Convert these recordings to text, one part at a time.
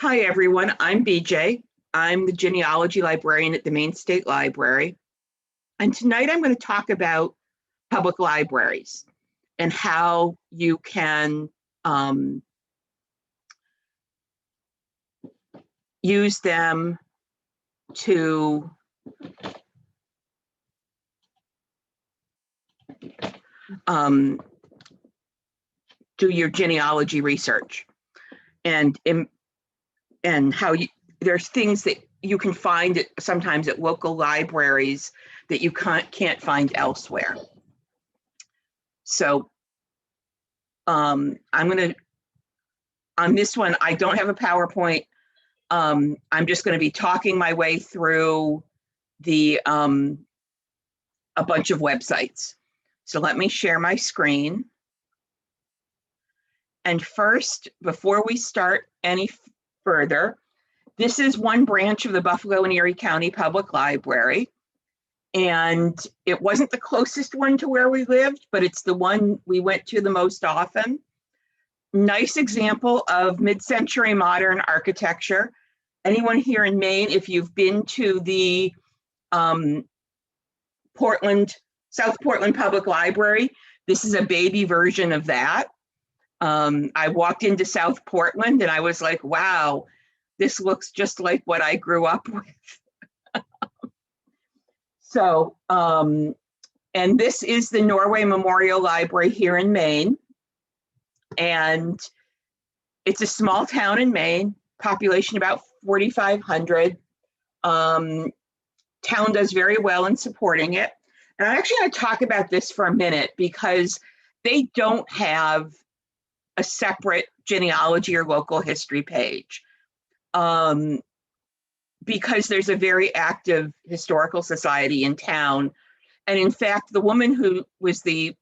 Hi, everyone. I'm BJ. I'm the genealogy librarian at the Maine State Library. And tonight I'm going to talk about public libraries and how you can use them to do your genealogy research, and how there's things that you can find sometimes at local libraries that you can't find elsewhere. So I'm going to, on this one, I don't have a PowerPoint. I'm just going to be talking my way through the a bunch of websites. So let me share my screen. And first, before we start any further, this is one branch of the Buffalo and Erie County Public Library. And it wasn't the closest one to where we lived, but it's the one we went to the most often. Nice example of mid-century modern architecture. Anyone here in Maine, if you've been to the South Portland Public Library, this is a baby version of that. I walked into South Portland and I was like, wow, this looks just like what I grew up with. So, and this is the Norway Memorial Library here in Maine. And it's a small town in Maine, population about 4,500. Town does very well in supporting it. And I'm actually going to talk about this for a minute because they don't have a separate genealogy or local history page. Because there's a very active historical society in town. And in fact, the woman who was the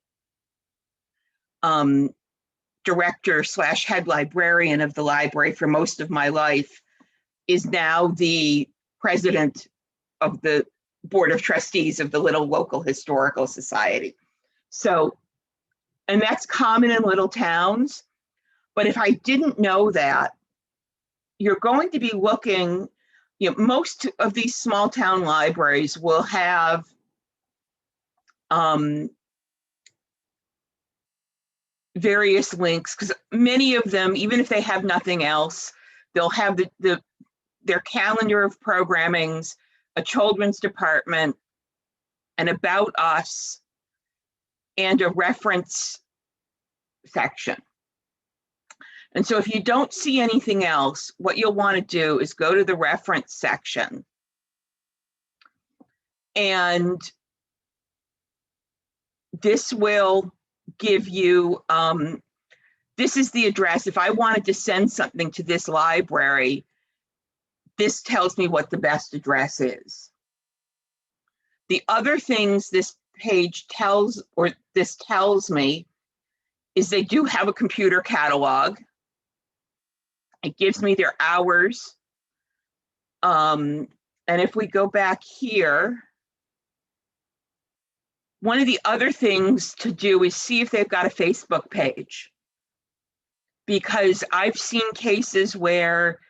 director / head librarian of the library for most of my life is now the president of the board of trustees of the little local historical society. So, and that's common in little towns. But if I didn't know that, you're going to be looking, most of these small town libraries will have various links, because many of them, even if they have nothing else, they'll have their calendar of programmings, a children's department, an about us, and a reference section. And so if you don't see anything else, what you'll want to do is go to the reference section. And this will give you, this is the address. If I wanted to send something to this library, this tells me what the best address is. The other things this page tells me is they do have a computer catalog. It gives me their hours. And if we go back here, one of the other things to do is see if they've got a Facebook page. Because I've seen cases where,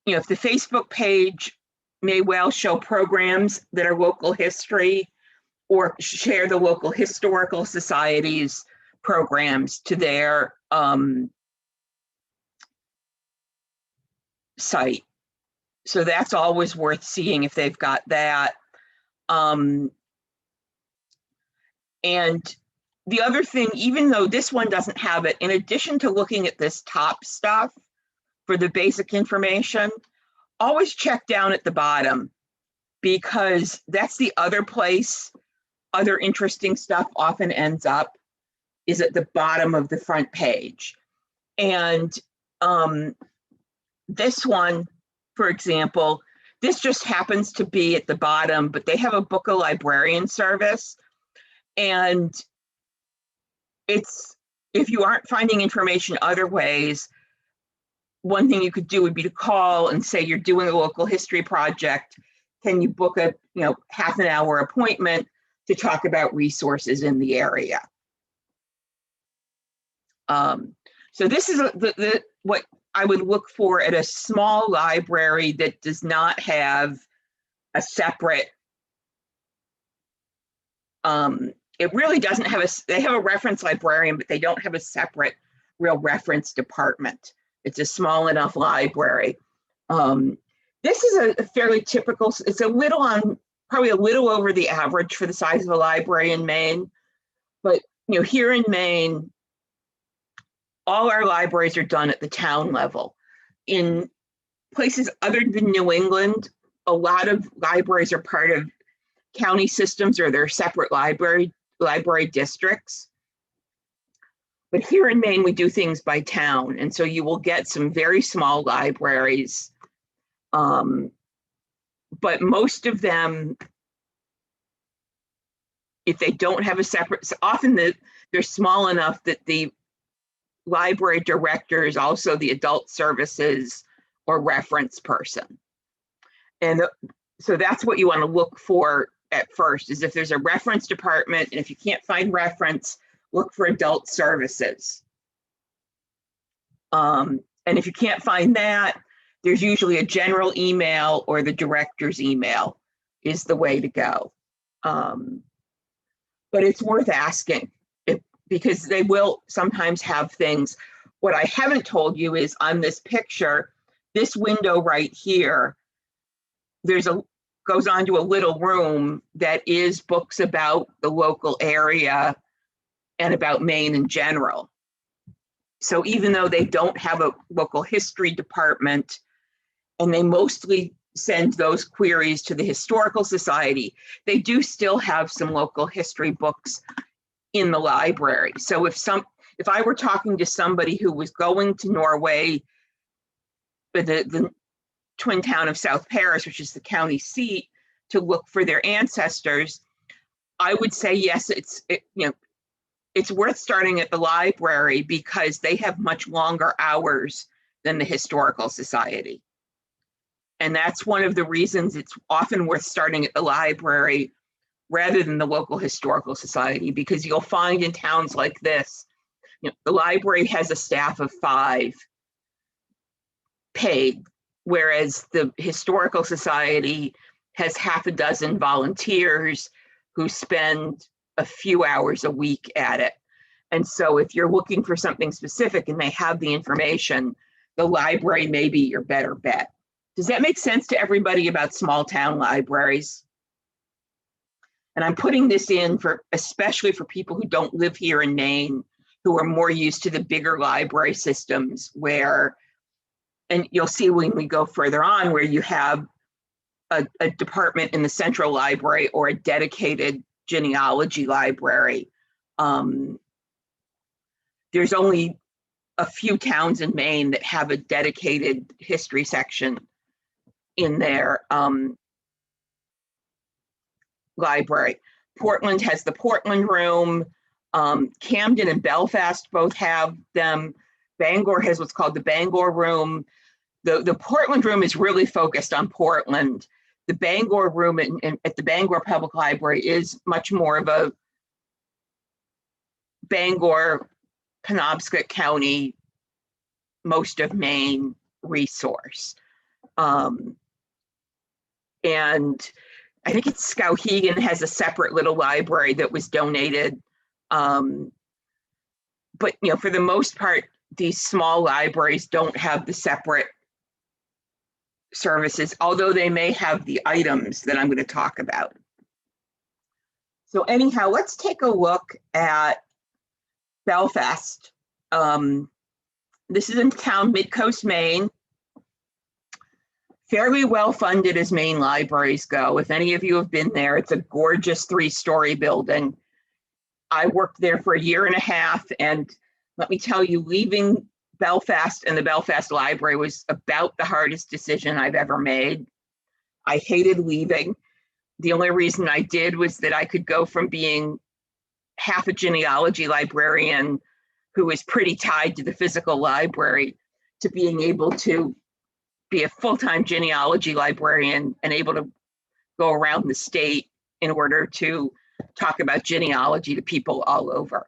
if the Facebook page may well show programs that are local history or share the local historical society's programs to their site. So that's always worth seeing if they've got that. And the other thing, even though this one doesn't have it, in addition to looking at this top stuff for the basic information, always check down at the bottom, because that's the other place other interesting stuff often ends up, is at the bottom of the front page. And this one, for example, this just happens to be at the bottom, but they have a book a librarian service. And it's, if you aren't finding information other ways, one thing you could do would be to call and say you're doing a local history project. Can you book a half an hour appointment to talk about resources in the area? So this is what I would look for at a small library that does not have a separate, it really doesn't have they have a reference librarian, but they don't have a separate real reference department. It's a small enough library. This is a fairly typical, it's a little on, probably a little over the average for the size of a library in Maine. But here in Maine, all our libraries are done at the town level. In places other than New England, a lot of libraries are part of county systems or they're separate library districts. But here in Maine, we do things by town. And so you will get some very small libraries. But most of them, if they don't have a separate, often they're small enough that the library director is also the adult services or reference person. And so that's what you want to look for at first, is if there's a reference department, and if you can't find reference, look for adult services. And if you can't find that, there's usually a general email or the director's email is the way to go. But it's worth asking because they will sometimes have things. What I haven't told you is on this picture, this window right here, goes on to a little room that is books about the local area and about Maine in general. So even though they don't have a local history department, and they mostly send those queries to the Historical Society, they do still have some local history books in the library. So if I were talking to somebody who was going to Norway, the twin town of South Paris, which is the county seat, to look for their ancestors, I would say yes, it's worth starting at the library because they have much longer hours than the Historical Society. And that's one of the reasons it's often worth starting at the library rather than the local Historical Society, because you'll find in towns like this, the library has a staff of 5 paid, whereas the Historical Society has half a dozen volunteers who spend a few hours a week at it. And so if you're looking for something specific and they have the information, the library may be your better bet. Does that make sense to everybody about small town libraries? And I'm putting this in especially for people who don't live here in Maine, who are more used to the bigger library systems and you'll see when we go further on where you have a department in the central library or a dedicated genealogy library. There's only a few towns in Maine that have a dedicated history section in their library. Portland has the Portland room. Camden and Belfast both have them. Bangor has what's called the Bangor room. The Portland room is really focused on Portland. The Bangor room at the Bangor Public Library is much more of a Bangor, Penobscot County, most of Maine resource. And I think it's Skowhegan has a separate little library that was donated. But for the most part, these small libraries don't have the separate services, although they may have the items that I'm going to talk about. So anyhow, let's take a look at Belfast. This is in town, Midcoast, Maine. Fairly well funded as Maine libraries go. If any of you have been there, it's a gorgeous 3-story building. I worked there for 1.5 years, and let me tell you, leaving Belfast and the Belfast Library was about the hardest decision I've ever made. I hated leaving. The only reason I did was that I could go from being half a genealogy librarian who was pretty tied to the physical library to being able to be a full-time genealogy librarian and able to go around the state in order to talk about genealogy to people all over.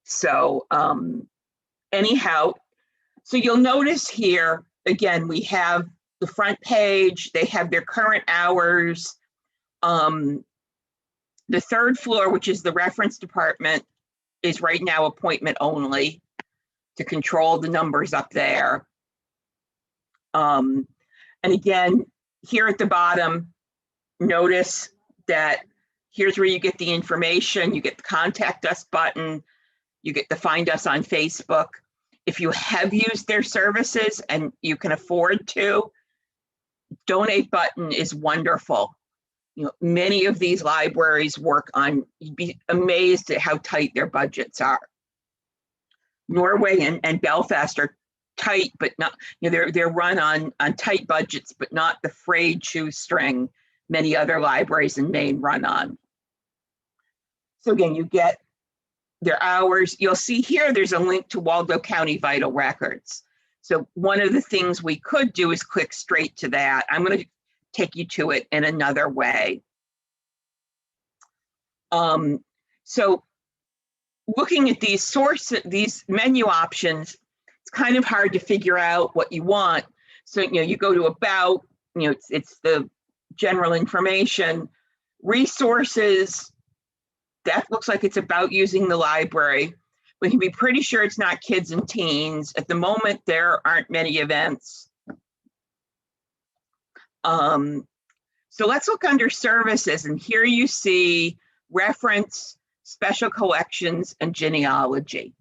So anyhow, So you'll notice here, again, we have the front page, they have their current hours. The third floor, which is the reference department, is right now appointment only to control the numbers up there. And again, here at the bottom, notice that here's where you get the information. You get the contact us button. You get to find us on Facebook. If you have used their services and you can afford to, donate button is wonderful. You know, many of these libraries work on, you'd be amazed at how tight their budgets are. Norway and Belfast are tight, but not, you know, they're run on tight budgets, but not the frayed shoestring many other libraries in Maine run on. So again, you get their hours. You'll see here, there's a link to Waldo County Vital Records. So one of the things we could do is click straight to that. I'm going to take you to it in another way. So looking at these menu options, it's kind of hard to figure out what you want. So, you know, you go to about, you know, it's the general information, resources. That looks like it's about using the library. We can be pretty sure it's not kids and teens. At the moment, there aren't many events. So let's look under services, and here you see reference, special collections, and genealogy.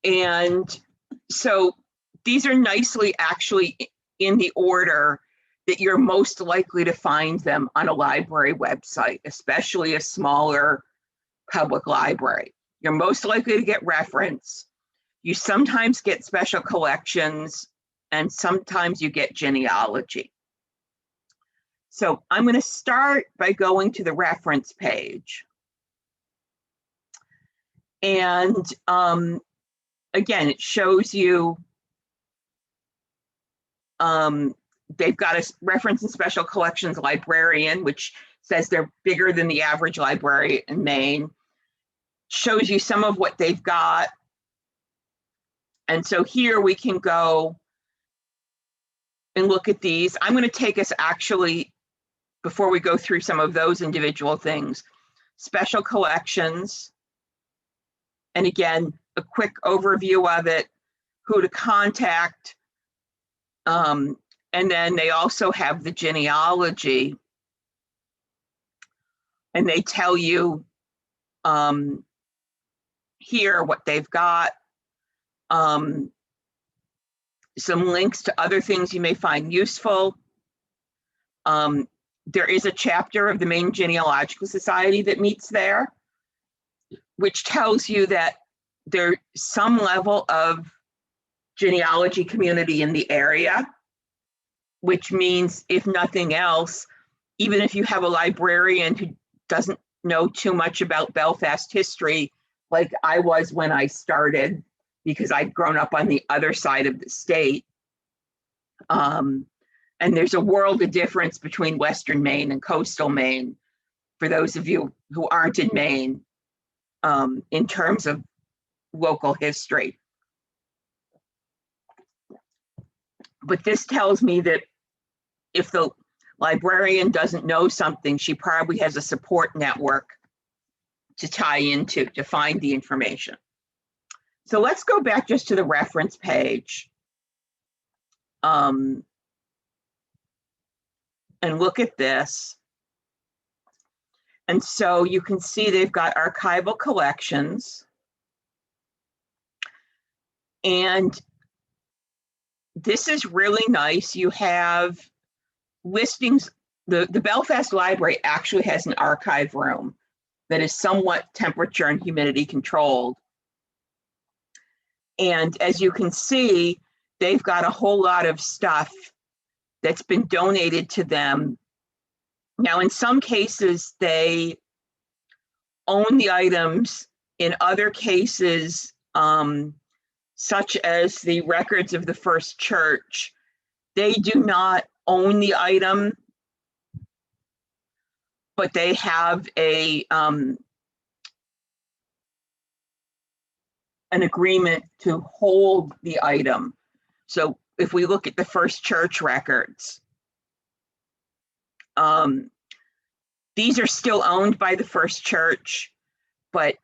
And so these are nicely actually in the order that you're most likely to find them on a library website, especially a smaller public library. You're most likely to get reference. You sometimes get special collections, and sometimes you get genealogy. So I'm going to start by going to the reference page. And again, it shows you they've got a reference and special collections librarian, which says they're bigger than the average library in Maine. Shows you some of what they've got. And so here we can go and look at these. I'm going to take us actually, before we go through some of those individual things, special collections. And again, a quick overview of it, who to contact. And then they also have the genealogy, and they tell you here what they've got, some links to other things you may find useful. There is a chapter of the Maine Genealogical Society that meets there, which tells you that there's some level of genealogy community in the area, which means, if nothing else, even if you have a librarian who doesn't know too much about Belfast history, like I was when I started, because I'd grown up on the other side of the state. And there's a world of difference between Western Maine and coastal Maine, for those of you who aren't in Maine, in terms of local history. But this tells me that if the librarian doesn't know something, she probably has a support network to tie into to find the information. So let's go back just to the reference page and look at this. And so you can see they've got archival collections. And this is really nice. You have listings. The Belfast Library actually has an archive room that is somewhat temperature and humidity controlled. And as you can see, they've got a whole lot of stuff that's been donated to them. Now, in some cases, they own the items. In other cases, such as the records of the First Church, they do not own the item, but they have a an agreement to hold the item. So if we look at the First Church records, these are still owned by the First Church, but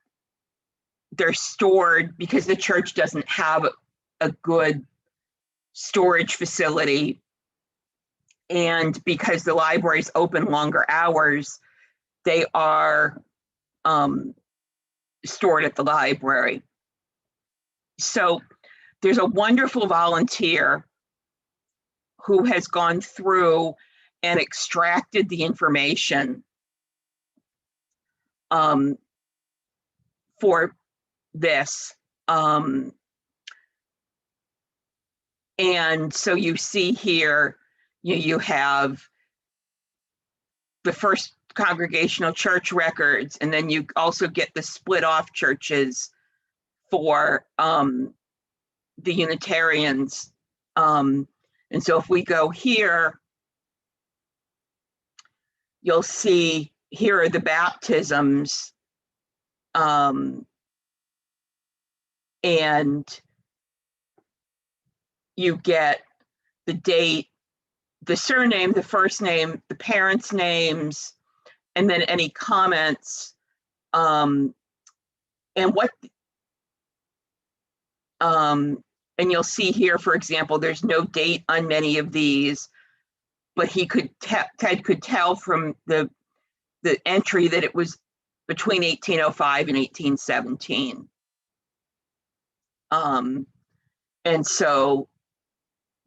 they're stored because the church doesn't have a good storage facility. And because the library's open longer hours, they are stored at the library. So there's a wonderful volunteer who has gone through and extracted the information for this. And so you see here, you have the First Congregational Church records, and then you also get the split off churches for the Unitarians. And so if we go here, you'll see here are the baptisms, and you get the date, the surname, the first name, the parents' names, and then any comments, and you'll see here, for example, there's no date on many of these, but Ted could tell from the entry that it was between 1805 and 1817. And so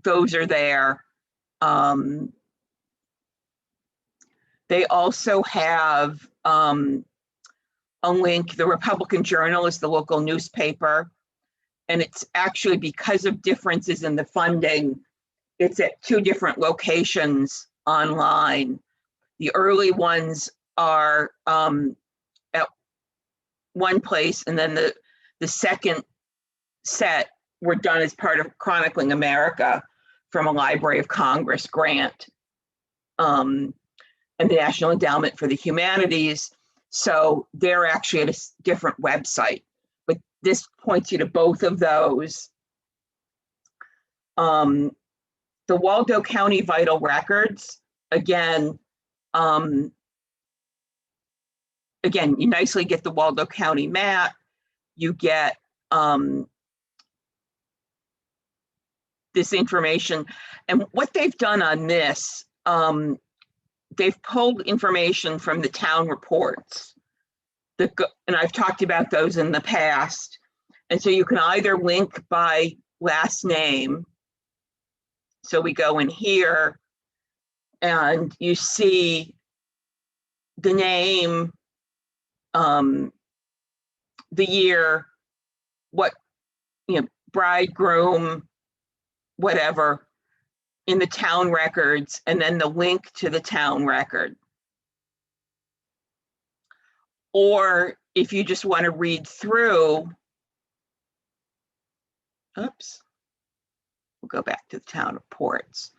those are there. They also have a link. The Republican Journal is the local newspaper, and it's actually because of differences in the funding, it's at 2 different locations online. The early ones are at one place, and then the second set were done as part of Chronicling America from a Library of Congress grant, and the National Endowment for the Humanities. So they're actually at a different website, but this points you to both of those. The Waldo County Vital Records, again, you nicely get the Waldo County map. You get this information. And what they've done on this, they've pulled information from the town reports. And I've talked about those in the past. And so you can either link by last name. So we go in here and you see the name, the year, what, bride, groom, whatever, in the town records, and then the link to the town record. Or if you just want to read through, oops, we'll go back to the town reports.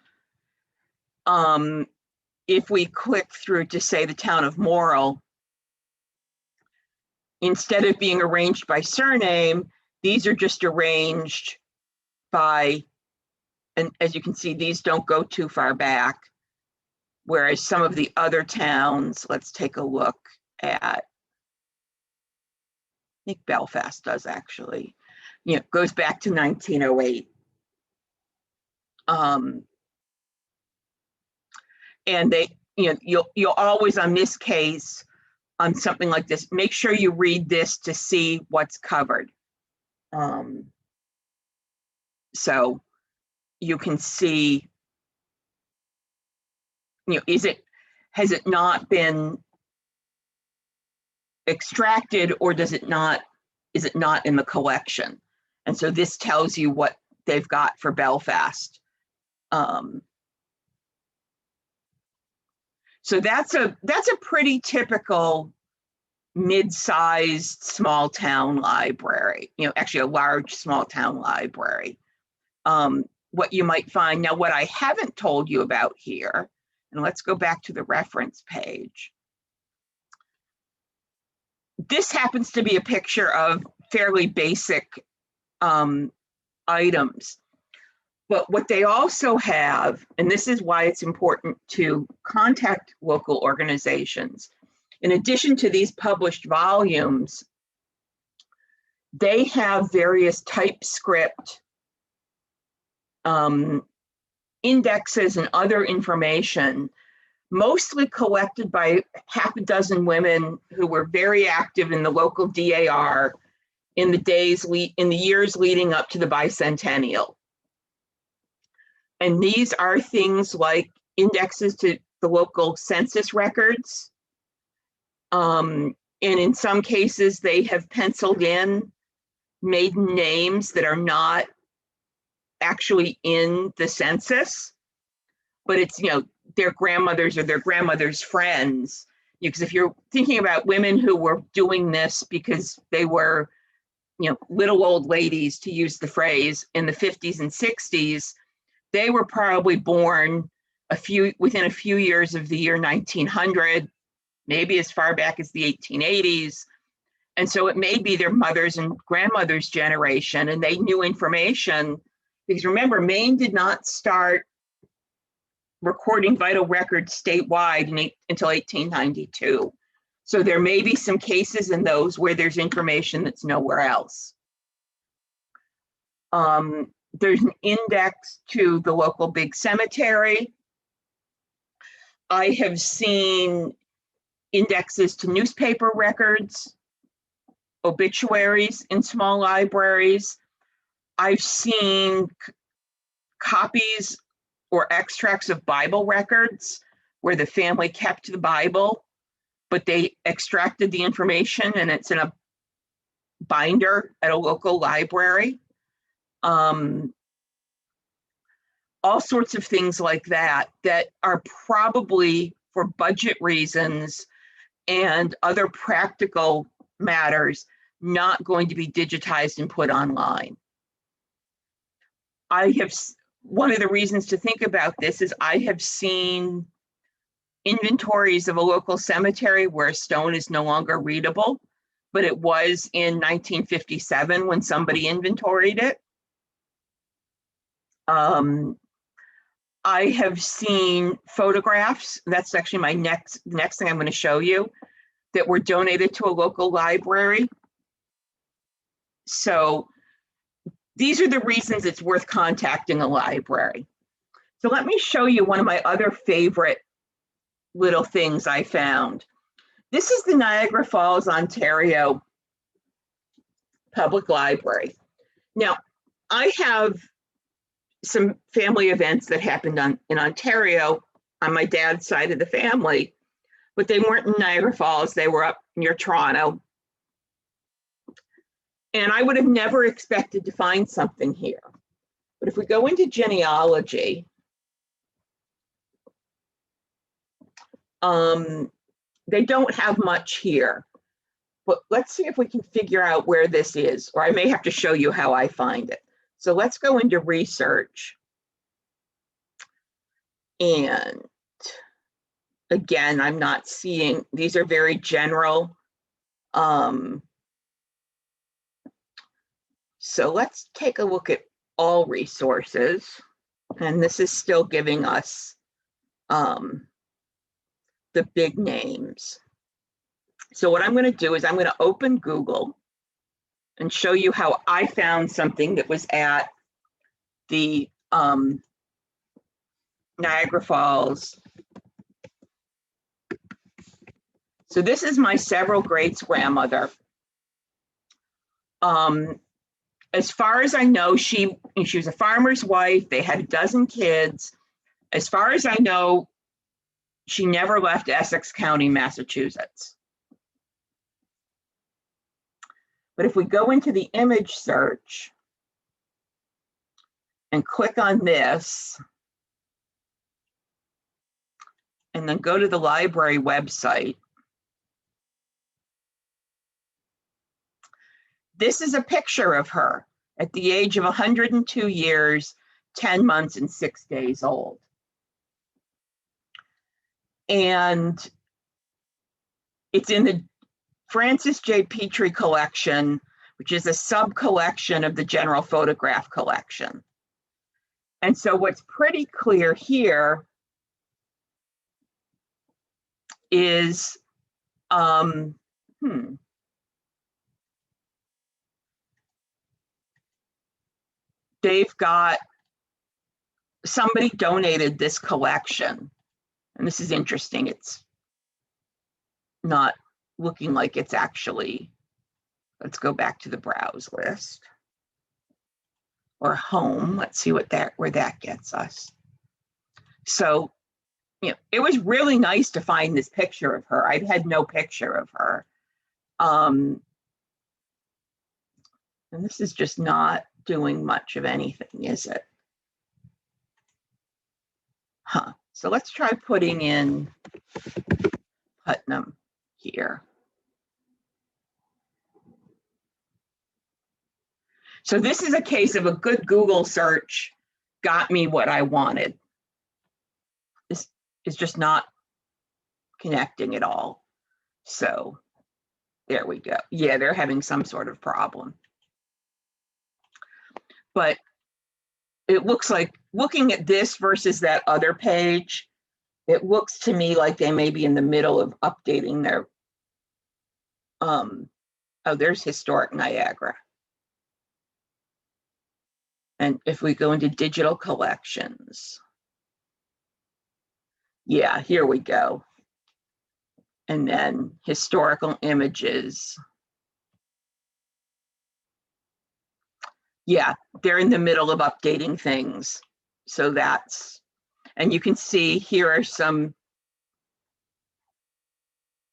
If we click through to say the town of Morrill, instead of being arranged by surname, these are just arranged by, and as you can see, these don't go too far back. Whereas some of the other towns, let's take a look at, I think Belfast does actually, goes back to 1908. And they, you'll always, on this case, on something like this, make sure you read this to see what's covered. So you can see, has it not been extracted, or is it not in the collection? And so this tells you what they've got for Belfast. So that's a pretty typical mid-sized small town library, actually a large small town library. What you might find, now what I haven't told you about here, and let's go back to the reference page. This happens to be a picture of fairly basic items. But what they also have, and this is why it's important to contact local organizations, in addition to these published volumes, they have various TypeScript indexes and other information, mostly collected by half a dozen women who were very active in the local DAR in the years leading up to the bicentennial. And these are things like indexes to the local census records. And in some cases, they have penciled in maiden names that are not actually in the census, but it's, their grandmothers or their grandmother's friends. Because if you're thinking about women who were doing this because they were, little old ladies, to use the phrase, in the 50s and 60s, they were probably born within a few years of the year 1900, maybe as far back as the 1880s. And so it may be their mother's and grandmother's generation, and they knew information. Because remember, Maine did not start recording vital records statewide until 1892. So there may be some cases in those where there's information that's nowhere else. There's an index to the local big cemetery. I have seen indexes to newspaper records, obituaries in small libraries. I've seen copies or extracts of Bible records where the family kept the Bible, but they extracted the information and it's in a binder at a local library. All sorts of things like that are probably, for budget reasons and other practical matters, not going to be digitized and put online. One of the reasons to think about this is I have seen inventories of a local cemetery where a stone is no longer readable, but it was in 1957 when somebody inventoried it. I have seen photographs, that's actually my next thing I'm going to show you, that were donated to a local library. So these are the reasons it's worth contacting a library. So let me show you one of my other favorite little things I found. This is the Niagara Falls, Ontario Public Library. Now, I have some family events that happened in Ontario on my dad's side of the family, but they weren't in Niagara Falls, they were up near Toronto. And I would have never expected to find something here. But if we go into genealogy, they don't have much here. But let's see if we can figure out where this is, or I may have to show you how I find it. So let's go into research. And again, I'm not seeing, these are very general. So let's take a look at all resources. And this is still giving us the big names. So what I'm going to do is I'm going to open Google and show you how I found something that was at the Niagara Falls. So this is my several greats grandmother. As far as I know, she was a farmer's wife. They had a dozen kids. As far as I know, she never left Essex County, Massachusetts. But if we go into the image search and click on this, and then go to the library website, this is a picture of her at the age of 102 years, 10 months, and 6 days old. And it's in the Francis J. Petrie collection, which is a sub-collection of the general photograph collection. And so what's pretty clear here is, they've got, somebody donated this collection. And this is interesting. It's not looking like it's actually, let's go back to the browse list or home. Let's see what where that gets us. So, you know, it was really nice to find this picture of her. I've had no picture of her. And this is just not doing much of anything, is it? Huh. So let's try putting in Putnam here. So this is a case of a good Google search got me what I wanted. This is just not connecting at all. So there we go. Yeah, they're having some sort of problem. But it looks like, looking at this versus that other page, it looks to me like they may be in the middle of updating their, oh, there's Historic Niagara. And if we go into digital collections, yeah, here we go. And then historical images. Yeah, they're in the middle of updating things. So that's, and you can see here are some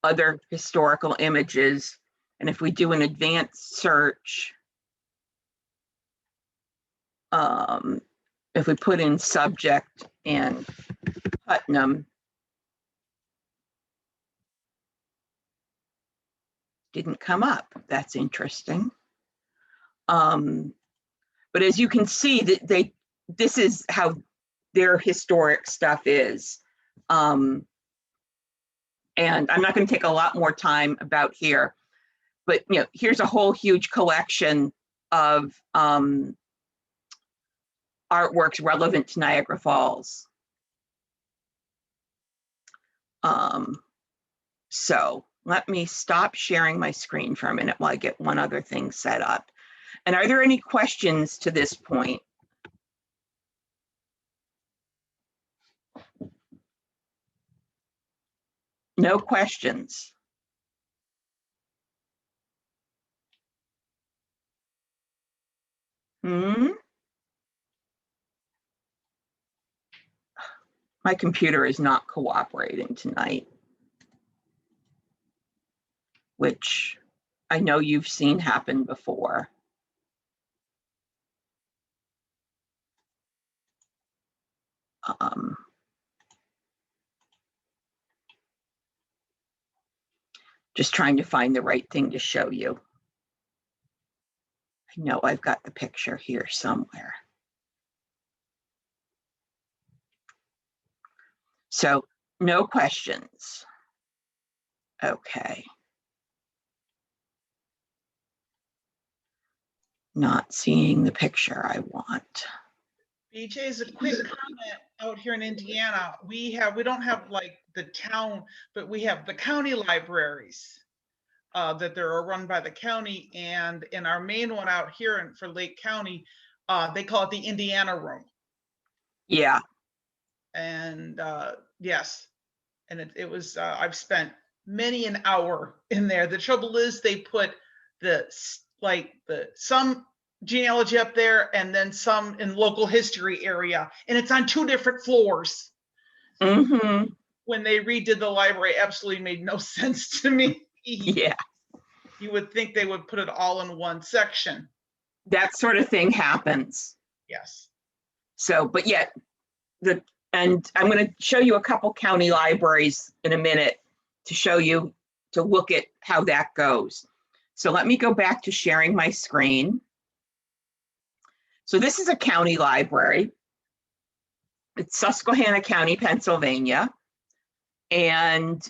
other historical images. And if we do an advanced search, if we put in subject and Putnam, didn't come up. That's interesting. But as you can see, that this is how their historic stuff is. And I'm not going to take a lot more time about here, but you know, here's a whole huge collection of artworks relevant to Niagara Falls. So let me stop sharing my screen for a minute while I get one other thing set up. And are there any questions to this point? No questions. My computer is not cooperating tonight, which I know you've seen happen before. Just trying to find the right thing to show you. I know I've got the picture here somewhere. So no questions. Okay. Not seeing the picture I want. BJ, is a quick comment out here in Indiana. We don't have like the town, but we have the county libraries that are run by the county. And in our main one out here for Lake County, they call it the Indiana Room. Yeah. And yes, and it was, I've spent many an hour in there. The trouble is they put some genealogy up there and then some in local history area, and it's on 2 different floors. Mm-hmm. When they redid the library, absolutely made no sense to me. Yeah. You would think they would put it all in one section. That sort of thing happens. Yes. So, but yet, and I'm going to show you a couple county libraries in a minute to show you, to look at how that goes. So let me go back to sharing my screen. So this is a county library. It's Susquehanna County, Pennsylvania. And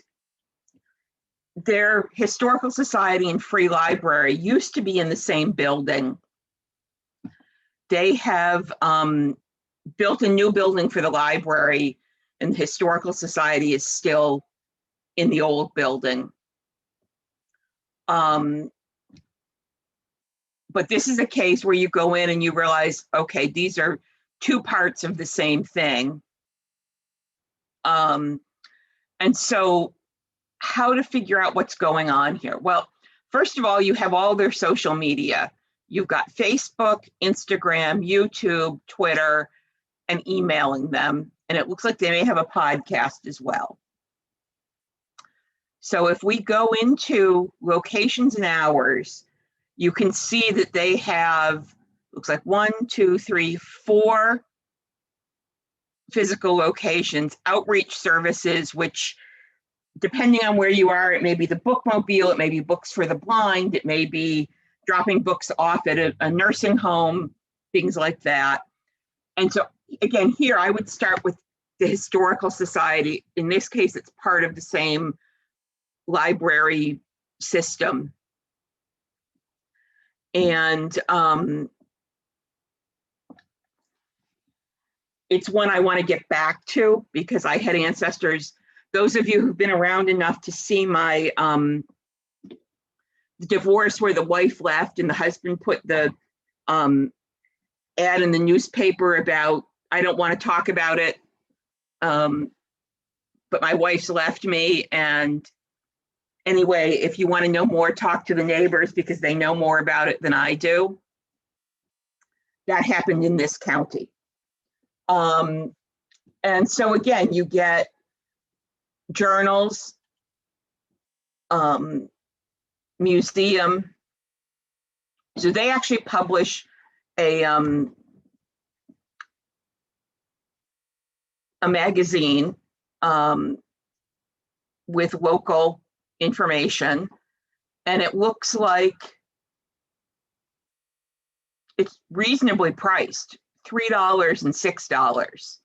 their historical society and free library used to be in the same building. They have built a new building for the library, and the historical society is still in the old building. But this is a case where you go in and you realize, okay, these are two parts of the same thing. And so how to figure out what's going on here? Well, first of all, you have all their social media. You've got Facebook, Instagram, YouTube, Twitter, and emailing them. And it looks like they may have a podcast as well. So if we go into locations and hours, you can see that they have, looks like 1, 2, 3, 4 physical locations, outreach services, which depending on where you are, it may be the bookmobile, it may be books for the blind, it may be dropping books off at a nursing home, things like that. And so again, here I would start with the historical society. In this case, it's part of the same library system. And it's one I want to get back to because I had ancestors. Those of you who've been around enough to see my divorce where the wife left and the husband put the ad in the newspaper about, I don't want to talk about it, but my wife's left me. And anyway, if you want to know more, talk to the neighbors because they know more about it than I do. That happened in this county. And so again, you get journals, museum. So they actually publish a magazine with local information, and it looks like it's reasonably priced, $3 and $6.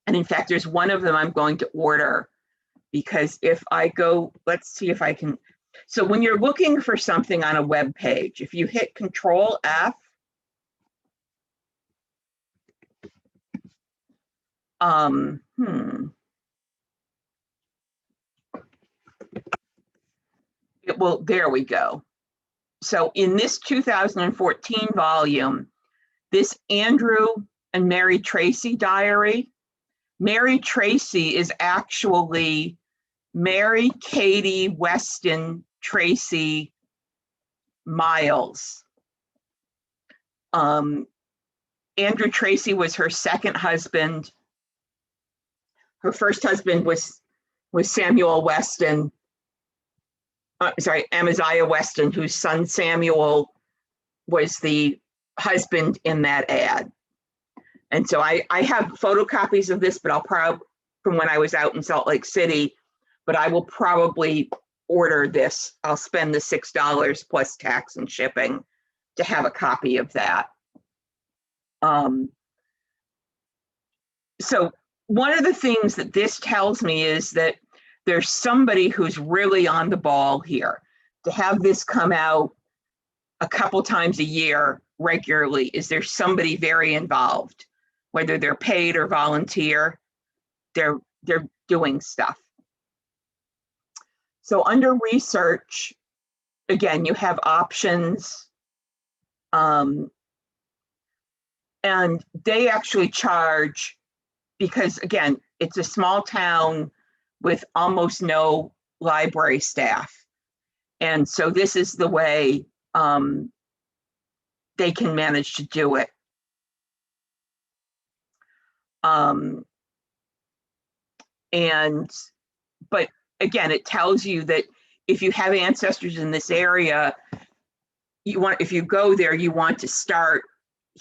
And in fact, there's one of them I'm going to order because if I go, let's see if I can. So when you're looking for something on a web page, if you hit Control F, it will, there we go. So in this 2014 volume, this Andrew and Mary Tracy diary, Mary Tracy is actually Mary Katie Weston Tracy Miles. Andrew Tracy was her second husband. Her first husband was Samuel Weston, Amaziah Weston, whose son Samuel was the husband in that ad. And so I have photocopies of this, but I'll probably, from when I was out in Salt Lake City, but I will probably order this. I'll spend the $6 plus tax and shipping to have a copy of that. So one of the things that this tells me is that there's somebody who's really on the ball here. To have this come out a couple times a year regularly, is there somebody very involved, whether they're paid or volunteer, they're doing stuff. So under research, again, you have options, and they actually charge, because again, it's a small town with almost no library staff. And so this is the way they can manage to do it. But again, it tells you that if you have ancestors in this area, if you go there, you want to start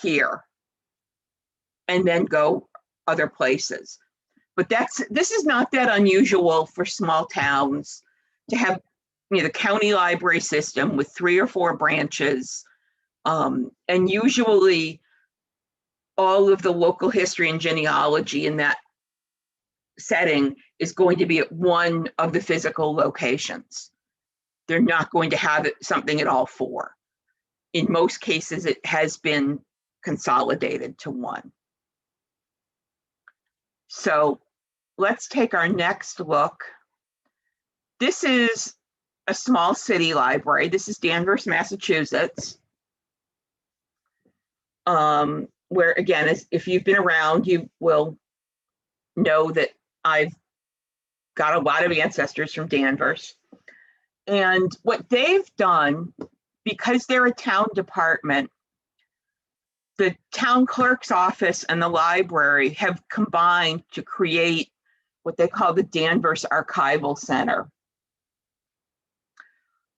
here and then go other places. But this is not that unusual for small towns to have, the county library system with 3 or 4 branches. And usually all of the local history and genealogy in that setting is going to be at one of the physical locations. They're not going to have something at all four. In most cases, it has been consolidated to one. So let's take our next look. This is a small city library. This is Danvers, Massachusetts. Where again, if you've been around, you will know that I've got a lot of ancestors from Danvers. And what they've done, because they're a town department, the town clerk's office and the library have combined to create what they call the Danvers Archival Center,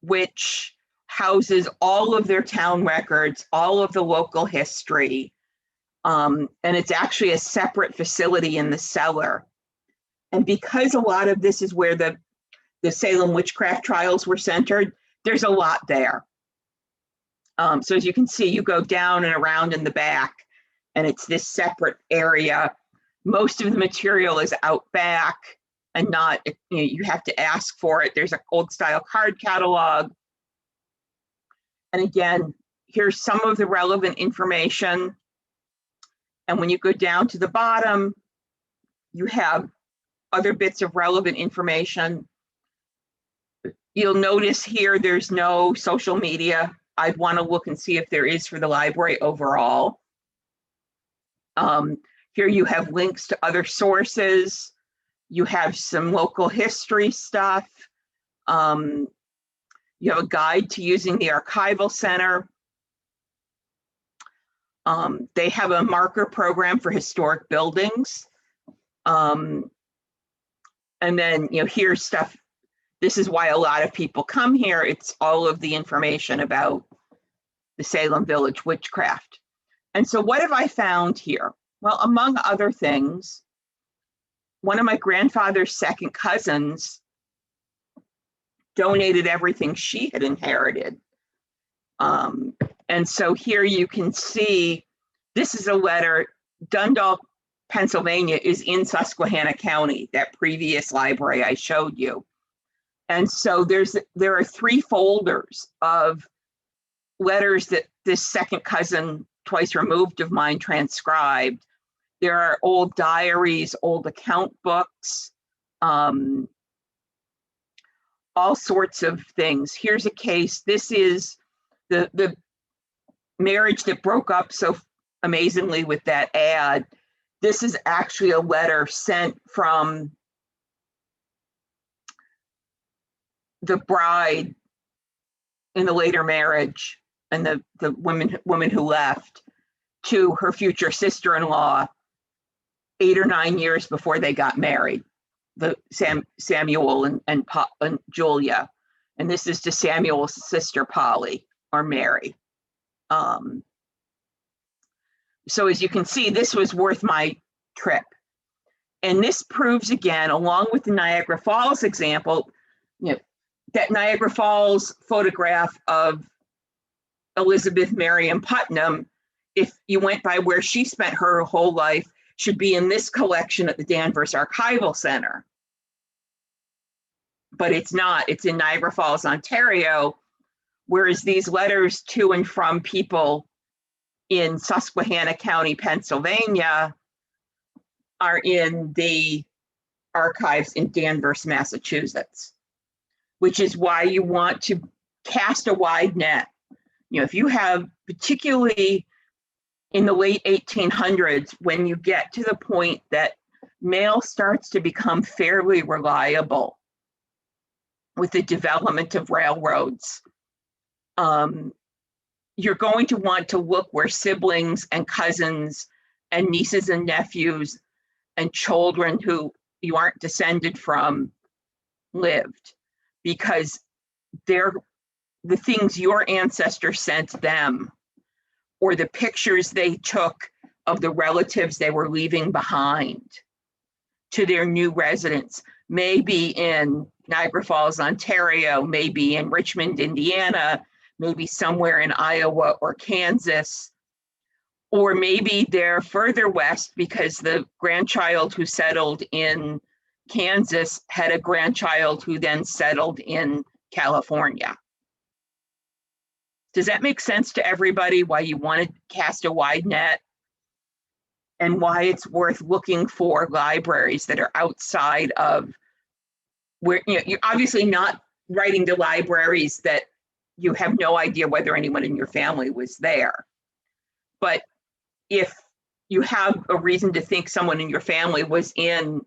which houses all of their town records, all of the local history. And it's actually a separate facility in the cellar. And because a lot of this is where the Salem witchcraft trials were centered, there's a lot there. So as you can see, you go down and around in the back, and it's this separate area. Most of the material is out back and not, you have to ask for it. There's an old style card catalog. And again, here's some of the relevant information. And when you go down to the bottom, you have other bits of relevant information. You'll notice here there's no social media. I'd want to look and see if there is for the library overall. Here you have links to other sources. You have some local history stuff. You have a guide to using the archival center. They have a marker program for historic buildings. And then, here's stuff. This is why a lot of people come here. It's all of the information about the Salem Village witchcraft. And so what have I found here? Well, among other things, one of my grandfather's second cousins donated everything she had inherited. And so here you can see, this is a letter. Dundalk, Pennsylvania is in Susquehanna County, that previous library I showed you. And so there are 3 folders of letters that this second cousin, twice removed of mine, transcribed. There are old diaries, old account books, all sorts of things. Here's a case. This is the marriage that broke up so amazingly with that ad. This is actually a letter sent from the bride in the later marriage and the woman who left to her future sister-in-law 8 or 9 years before they got married, Samuel and Julia. And this is to Samuel's sister Polly, or Mary. So as you can see, this was worth my trip. And this proves again, along with the Niagara Falls example, that Niagara Falls photograph of Elizabeth Marion Putnam, if you went by where she spent her whole life, should be in this collection at the Danvers Archival Center. But it's not. It's in Niagara Falls, Ontario, whereas these letters to and from people in Susquehanna County, Pennsylvania, are in the archives in Danvers, Massachusetts, which is why you want to cast a wide net. If you have, particularly in the late 1800s, when you get to the point that mail starts to become fairly reliable with the development of railroads, you're going to want to look where siblings and cousins and nieces and nephews and children who you aren't descended from lived, because they're the things your ancestors sent them, or the pictures they took of the relatives they were leaving behind to their new residence, maybe in Niagara Falls, Ontario, maybe in Richmond, Indiana, maybe somewhere in Iowa or Kansas, or maybe they're further west because the grandchild who settled in Kansas had a grandchild who then settled in California. Does that make sense to everybody, why you want to cast a wide net and why it's worth looking for libraries that are outside of where, you know, you're obviously not writing to libraries that you have no idea whether anyone in your family was there. But if you have a reason to think someone in your family was in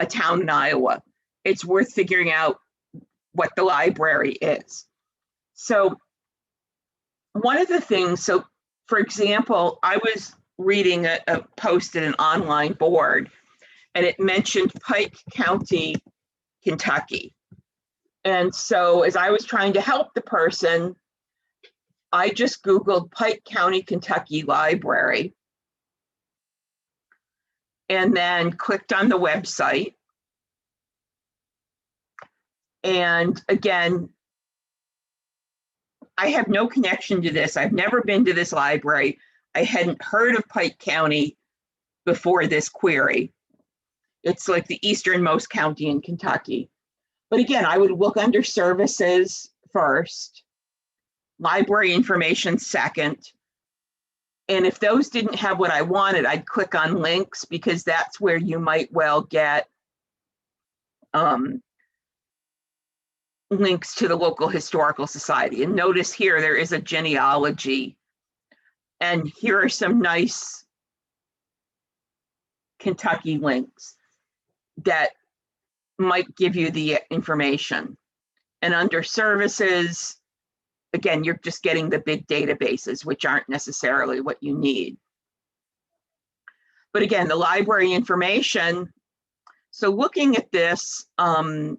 a town in Iowa, it's worth figuring out what the library is. So one of the things, so for example, I was reading a post at an online board and it mentioned Pike County, Kentucky. And so as I was trying to help the person, I just Googled Pike County, Kentucky Library and then clicked on the website. And again, I have no connection to this. I've never been to this library. I hadn't heard of Pike County before this query. It's like the easternmost county in Kentucky. But again, I would look under services first, library information second. And if those didn't have what I wanted, I'd click on links because that's where you might well get links to the local historical society. And notice here, there is a genealogy. And here are some nice Kentucky links that might give you the information. And under services, again, you're just getting the big databases, which aren't necessarily what you need. But again, the library information. So looking at this, you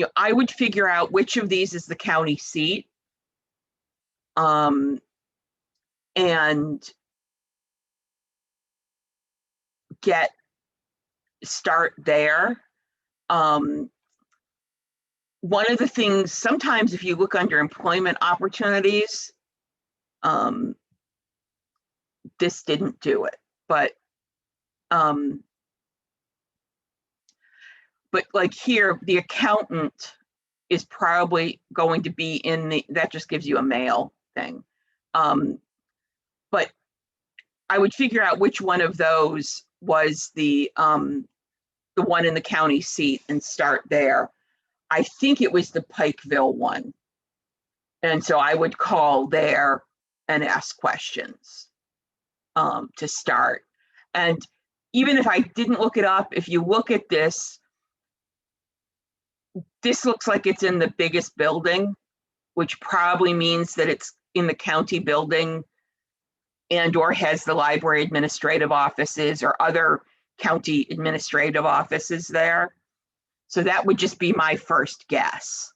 know, I would figure out which of these is the county seat. And start there. One of the things, sometimes if you look under employment opportunities, this didn't do it, but like here, the accountant is probably going to be in the, that just gives you a mail thing. But I would figure out which one of those was the one in the county seat and start there. I think it was the Pikeville one. And so I would call there and ask questions to start. And even if I didn't look it up, if you look at this, this looks like it's in the biggest building, which probably means that it's in the county building and or has the library administrative offices or other county administrative offices there. So that would just be my first guess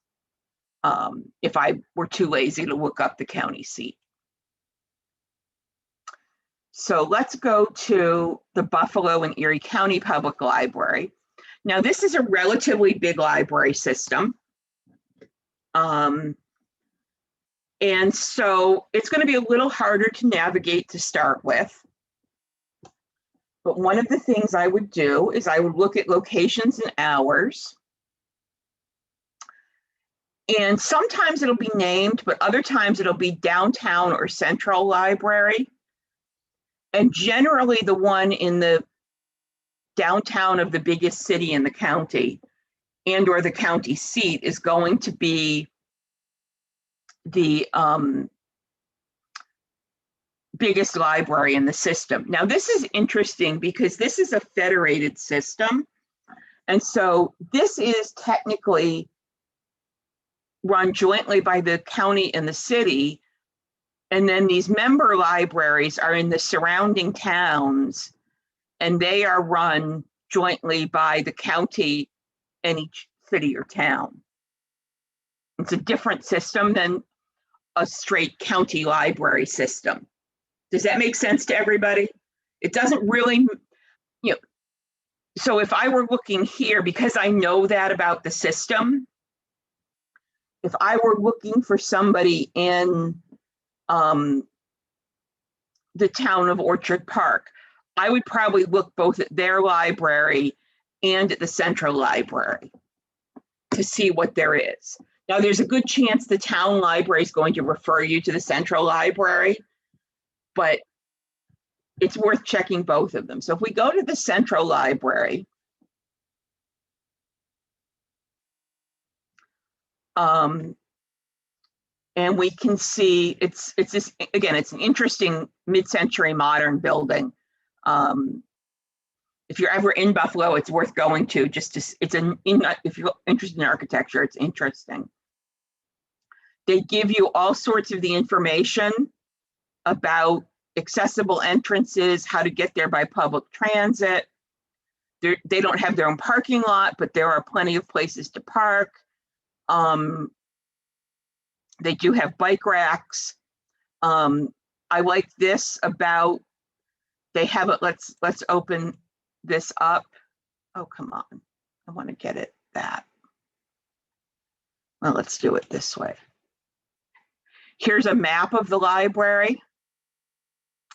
if I were too lazy to look up the county seat. So let's go to the Buffalo and Erie County Public Library. Now this is a relatively big library system. And so it's going to be a little harder to navigate to start with. But one of the things I would do is I would look at locations and hours. And sometimes it'll be named, but other times it'll be downtown or central library. And generally the one in the downtown of the biggest city in the county and or the county seat is going to be the biggest library in the system. Now this is interesting because this is a federated system. And so this is technically run jointly by the county and the city. And then these member libraries are in the surrounding towns and they are run jointly by the county and each city or town. It's a different system than a straight county library system. Does that make sense to everybody? It doesn't really, you know, so if I were looking here, because I know that about the system, if I were looking for somebody in the town of Orchard Park, I would probably look both at their library and at the central library to see what there is. Now, there's a good chance the town library is going to refer you to the central library, but it's worth checking both of them. So if we go to the central library, and we can see it's this, again, it's an interesting mid-century modern building. If you're ever in Buffalo, it's worth going to, just to, if you're interested in architecture, it's interesting. They give you all sorts of the information about accessible entrances, how to get there by public transit. They don't have their own parking lot, but there are plenty of places to park. They do have bike racks. I like this about, they have it, let's open this up. Oh, come on. I want to get it that. Well, let's do it this way. Here's a map of the library.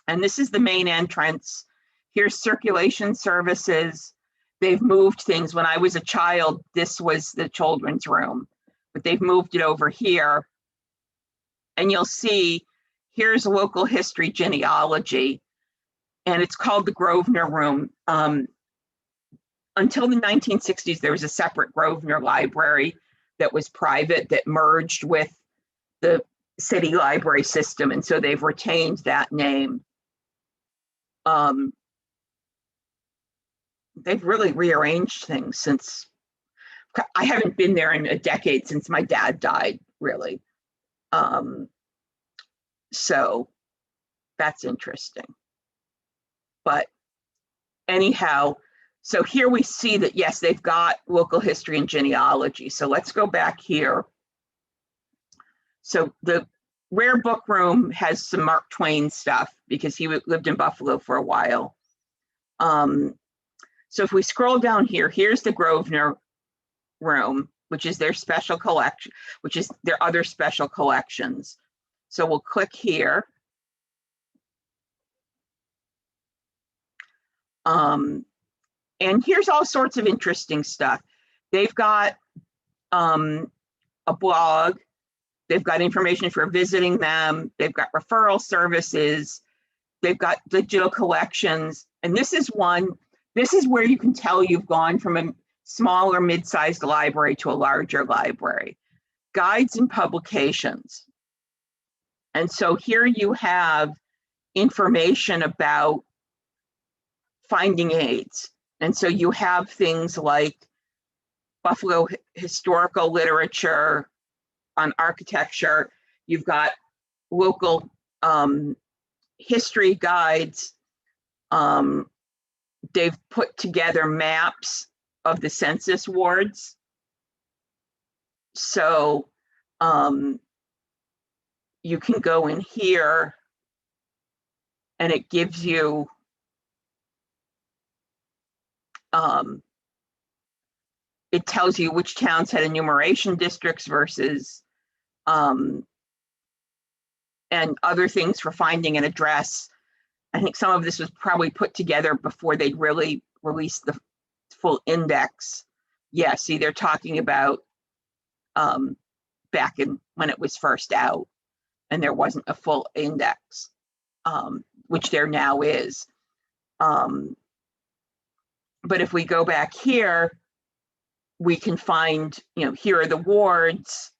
And this is the main entrance. Here's circulation services. They've moved things. When I was a child, this was the children's room, but they've moved it over here. And you'll see, here's local history genealogy, and it's called the Grosvenor Room. Until the 1960s, there was a separate Grosvenor library that was private that merged with the city library system, and so they've retained that name. They've really rearranged things since, I haven't been there in a decade since my dad died, really. So that's interesting. But anyhow, so here we see that, yes, they've got local history and genealogy. So let's go back here. So the Rare Book Room has some Mark Twain stuff because he lived in Buffalo for a while. So if we scroll down here, here's the Grosvenor Room, which is their special collection, which is their other special collections. So we'll click here. And here's all sorts of interesting stuff. They've got a blog. They've got information for visiting them. They've got referral services. They've got digital collections. And this is where you can tell you've gone from a small or mid-sized library to a larger library. Guides and publications. And so here you have information about finding aids. And so you have things like Buffalo historical literature on architecture. You've got local history guides. They've put together maps of the census wards. So you can go in here and it gives you it tells you which towns had enumeration districts versus and other things for finding an address. I think some of this was probably put together before they'd really released the full index. Yeah, see, they're talking about back in when it was first out and there wasn't a full index, which there now is. But if we go back here, we can find, here are the wards.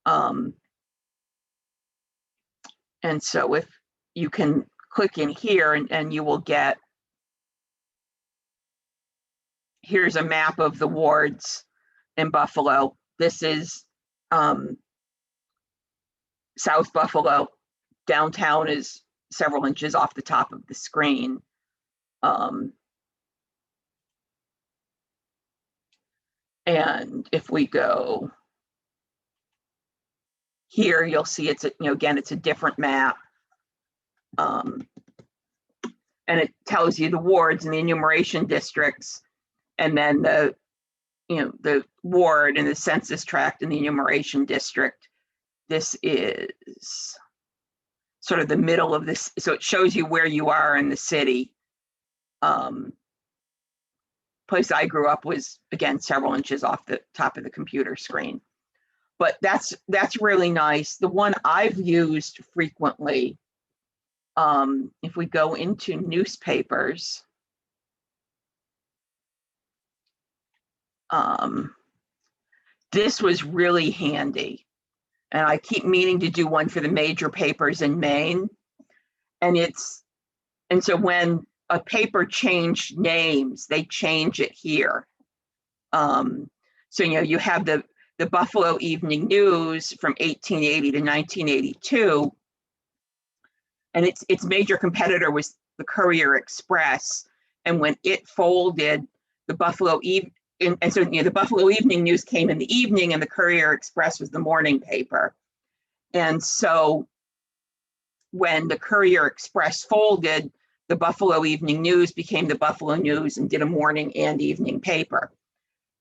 And so if you can click in here and you will get, here's a map of the wards in Buffalo. This is South Buffalo. Downtown is several inches off the top of the screen. And if we go here, you'll see it's, again, it's a different map. And it tells you the wards and the enumeration districts, and then the ward and the census tract and the enumeration district. This is sort of the middle of this. So it shows you where you are in the city. place I grew up was, again, several inches off the top of the computer screen. But that's really nice. The one I've used frequently, if we go into newspapers, this was really handy. And I keep meaning to do one for the major papers in Maine. And so when a paper changed names, they change it here. So, you have the Buffalo Evening News from 1880 to 1982. And its major competitor was the Courier Express. And when it folded, the Buffalo the Buffalo Evening News came in the evening, and the Courier Express was the morning paper. And so when the Courier Express folded, the Buffalo Evening News became the Buffalo News and did a morning and evening paper.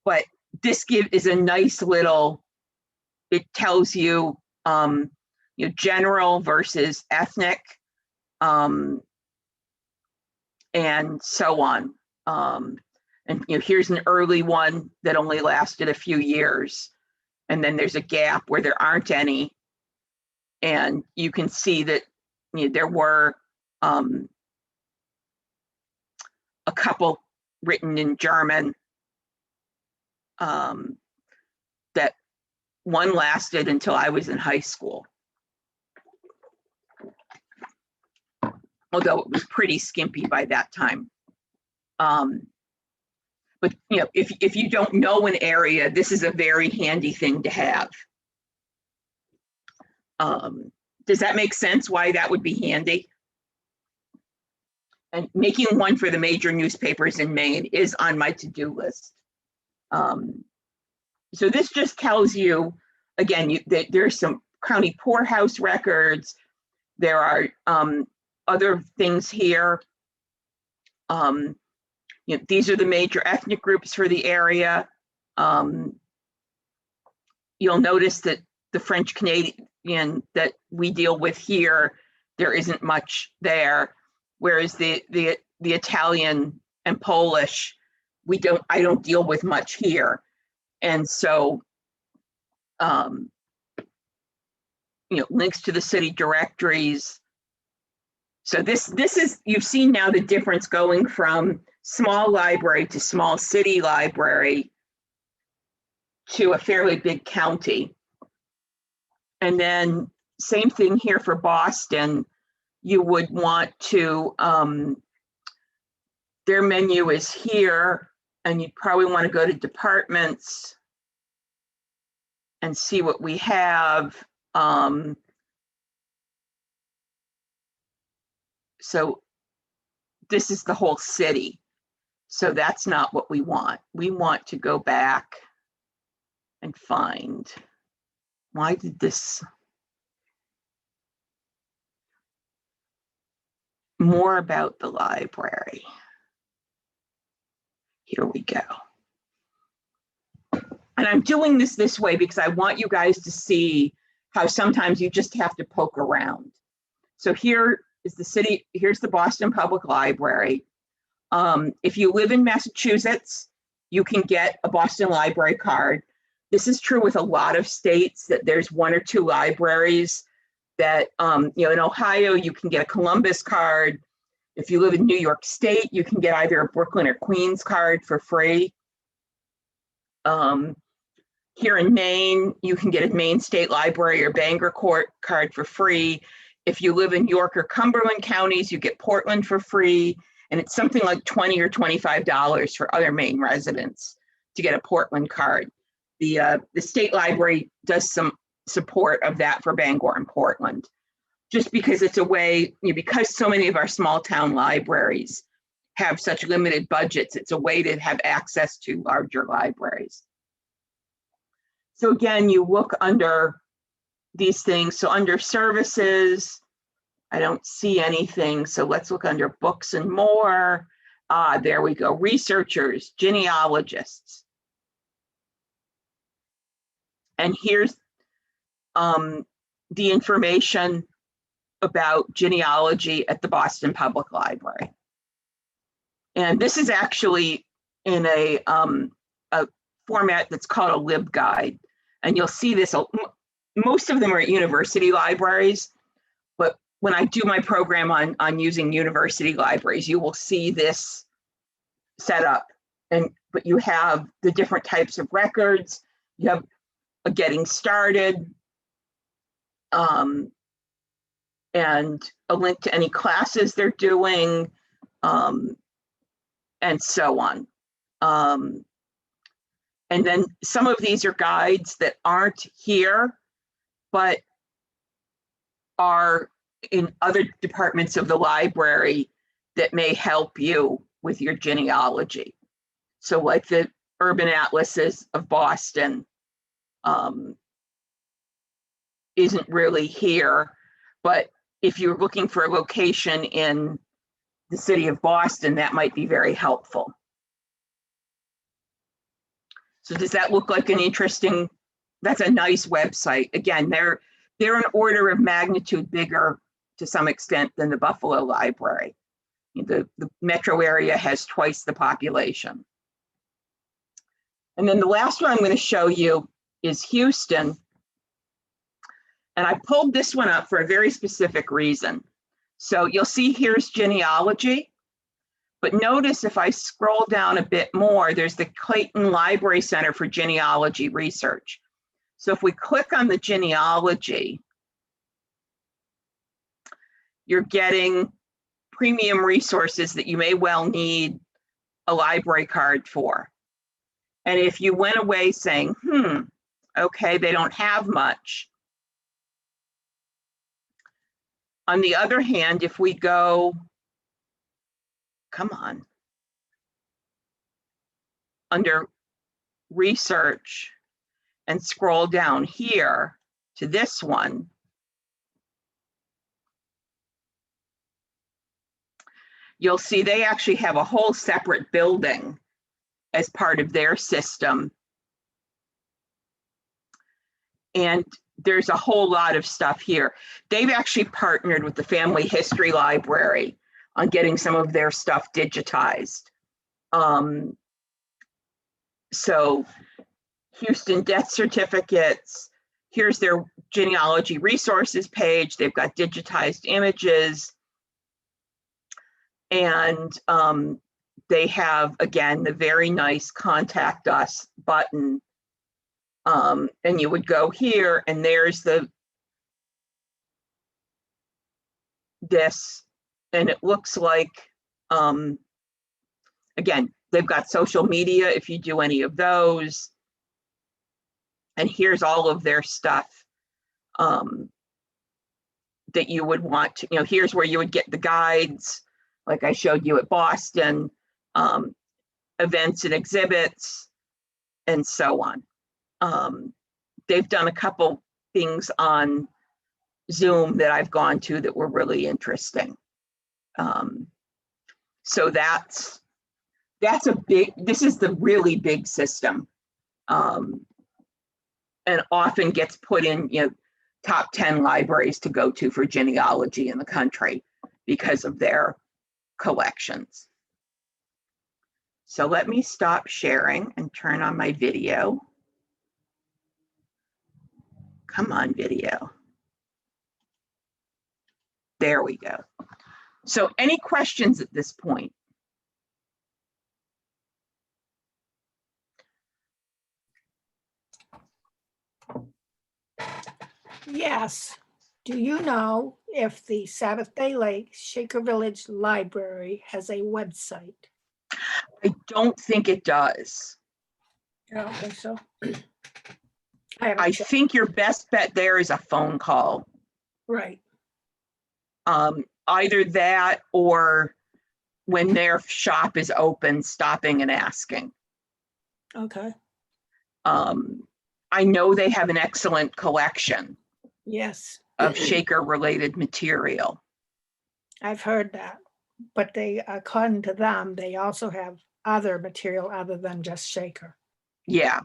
But this is a nice little, it tells you, general versus ethnic, and so on. And here's an early one that only lasted a few years. And then there's a gap where there aren't any. And you can see that there were a couple written in German, that one lasted until I was in high school. Although it was pretty skimpy by that time. But if you don't know an area, this is a very handy thing to have. Does that make sense why that would be handy? And making one for the major newspapers in Maine is on my to-do list. So this just tells you, again, that there's some county poorhouse records. There are other things here. These are the major ethnic groups for the area. You'll notice that the French Canadian that we deal with here, there isn't much there, whereas the Italian and Polish, I don't deal with much here. And so, links to the city directories. So this is, you've seen now the difference going from small library to small city library to a fairly big county. And then same thing here for Boston. You would want to, their menu is here, and you'd probably want to go to departments and see what we have. So this is the whole city. So that's not what we want. We want to go back and find, why did this, more about the library. Here we go. And I'm doing this way because I want you guys to see how sometimes you just have to poke around. So here is the city, here's the Boston Public Library. If you live in Massachusetts, you can get a Boston Library card. This is true with a lot of states, that there's one or two libraries that, in Ohio, you can get a Columbus card. If you live in New York State, you can get either a Brooklyn or Queens card for free. Here in Maine, you can get a Maine State Library or Bangor Court card for free. If you live in York or Cumberland counties, you get Portland for free. And it's something like $20 or $25 for other Maine residents to get a Portland card. The state library does some support of that for Bangor and Portland, just because it's a way, because so many of our small town libraries have such limited budgets, it's a way to have access to larger libraries. So again, you look under these things. So under services, I don't see anything. So let's look under books and more. There we go. Researchers, genealogists. And here's the information about genealogy at the Boston Public Library. And this is actually in a format that's called a LibGuide. And you'll see this, most of them are at university libraries, but when I do my program on using university libraries, you will see this set up. But you have the different types of records, you have a getting started, and a link to any classes they're doing, and so on. And then some of these are guides that aren't here, but are in other departments of the library that may help you with your genealogy. So like the Urban Atlases of Boston isn't really here, but if you're looking for a location in the city of Boston, that might be very helpful. So does that look like an interesting, that's a nice website. Again, they're an order of magnitude bigger to some extent than the Buffalo Library. The metro area has twice the population. And then the last one I'm going to show you is Houston. And I pulled this one up for a very specific reason. So you'll see here's genealogy, but notice if I scroll down a bit more, there's the Clayton Library Center for Genealogy Research. So if we click on the genealogy, you're getting premium resources that you may well need a library card for. And if you went away saying, okay, they don't have much. On the other hand, if we go, come on, under research and scroll down here to this one, you'll see they actually have a whole separate building as part of their system. And there's a whole lot of stuff here. They've actually partnered with the Family History Library on getting some of their stuff digitized. So Houston death certificates, here's their genealogy resources page. They've got digitized images. And they have, again, the very nice contact us button. And you would go here and there's this, and it looks like, again, they've got social media if you do any of those. And here's all of their stuff that you would want to, here's where you would get the guides, like I showed you at Boston, events and exhibits, and so on. They've done a couple things on Zoom that I've gone to that were really interesting. So that's a big, this is the really big system, and often gets put in, top 10 libraries to go to for genealogy in the country because of their collections. So let me stop sharing and turn on my video. Come on, video. There we go. So any questions at this point? Yes. Do you know if the Sabbath Day Lake Shaker Village Library has a website? I don't think it does. I don't think so. I I think your best bet there is a phone call. Right. Either that or when their shop is open, stopping and asking. Okay. I know they have an excellent collection Yes. of Shaker related material. I've heard that. But they, according to them, they also have other material other than just Shaker. Yeah.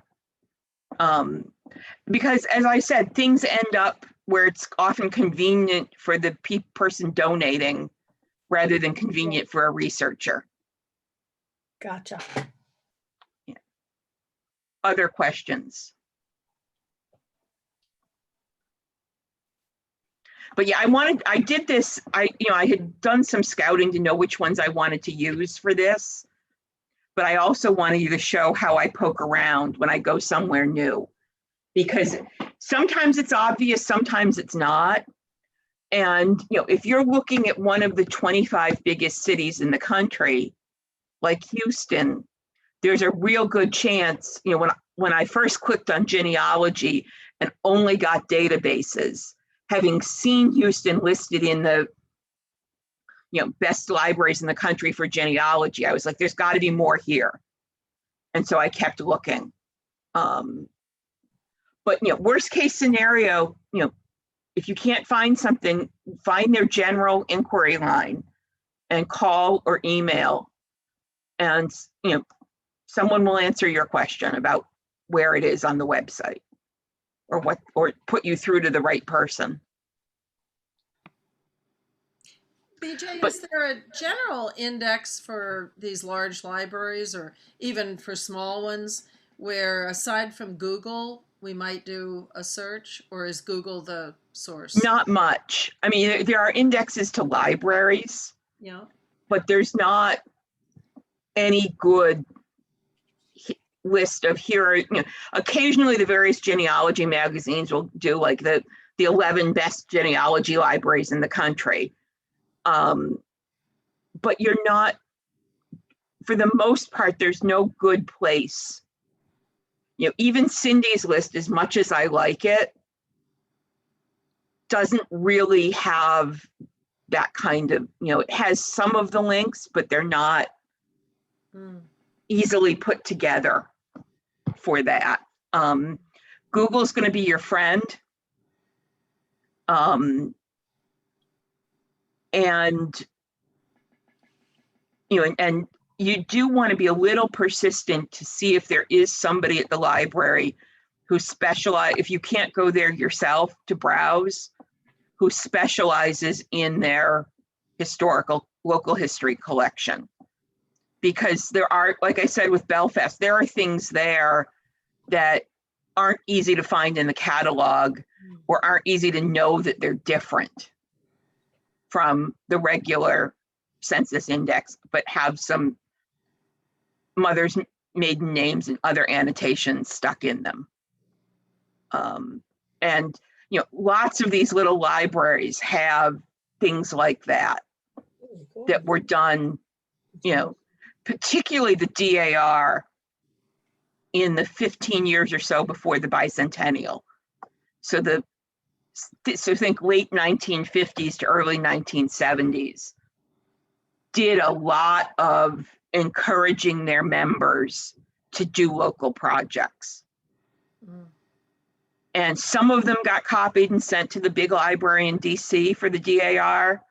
Because as I said, things end up where it's often convenient for the person donating rather than convenient for a researcher. Gotcha. other questions? But yeah, I did this, I had done some scouting to know which ones I wanted to use for this. But I also wanted you to show how I poke around when I go somewhere new. Because sometimes it's obvious, sometimes it's not. And, if you're looking at one of the 25 biggest cities in the country, like Houston, there's a real good chance, when I first clicked on genealogy and only got databases, having seen Houston listed in the best libraries in the country for genealogy, I was like, there's got to be more here. And so I kept looking. But worst case scenario, if you can't find something, find their general inquiry line and call or email, and someone will answer your question about where it is on the website, or put you through to the right person. BJ, But- is there a general index for these large libraries, or even for small ones, where aside from Google, we might do a search, or is Google the source? Not much. I mean, there are indexes to libraries, Yeah. but there's not any good list of here. Occasionally the various genealogy magazines will do like the 11 best genealogy libraries in the country. But you're not, for the most part, there's no good place. Even Cindy's list, as much as I like it, doesn't really have that kind of, it has some of the links, but they're not easily put together for that. Google's going to be your friend. And, and you do want to be a little persistent to see if there is somebody at the library who specialize, if you can't go there yourself to browse, who specializes in their local history collection. Because there are, like I said, with Belfast, there are things there that aren't easy to find in the catalog, or aren't easy to know that they're different from the regular census index, but have some mother's maiden names and other annotations stuck in them. And lots of these little libraries have things like that that were done, particularly the DAR in the 15 years or so before the bicentennial. So think late 1950s to early 1970s, did a lot of encouraging their members to do local projects. And some of them got copied and sent to the big library in DC for the DAR,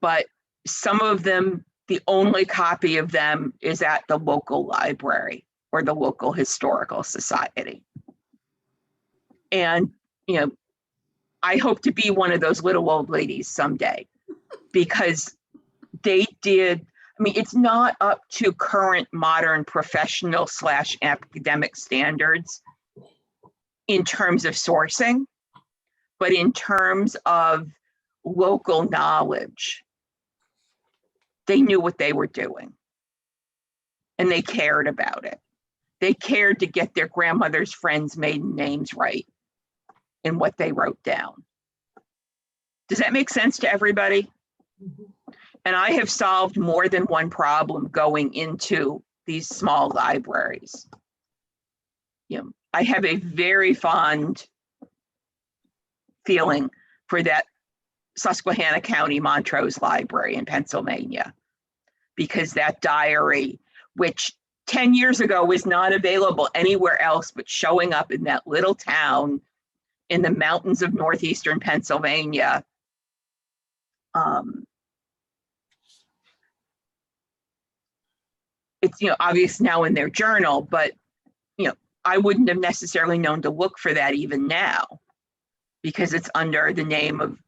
but some of them, the only copy of them is at the local library or the local historical society. And, I hope to be one of those little old ladies someday, because they did, it's not up to current modern professional / academic standards in terms of sourcing, but in terms of local knowledge, they knew what they were doing and they cared about it. They cared to get their grandmother's friends' maiden names right in what they wrote down. Does that make sense to everybody? And I have solved more than one problem going into these small libraries. I have a very fond feeling for that Susquehanna County Montrose Library in Pennsylvania, because that diary, which 10 years ago was not available anywhere else but showing up in that little town in the mountains of northeastern Pennsylvania, it's obvious now in their journal, but I wouldn't have necessarily known to look for that even now, because it's under the name of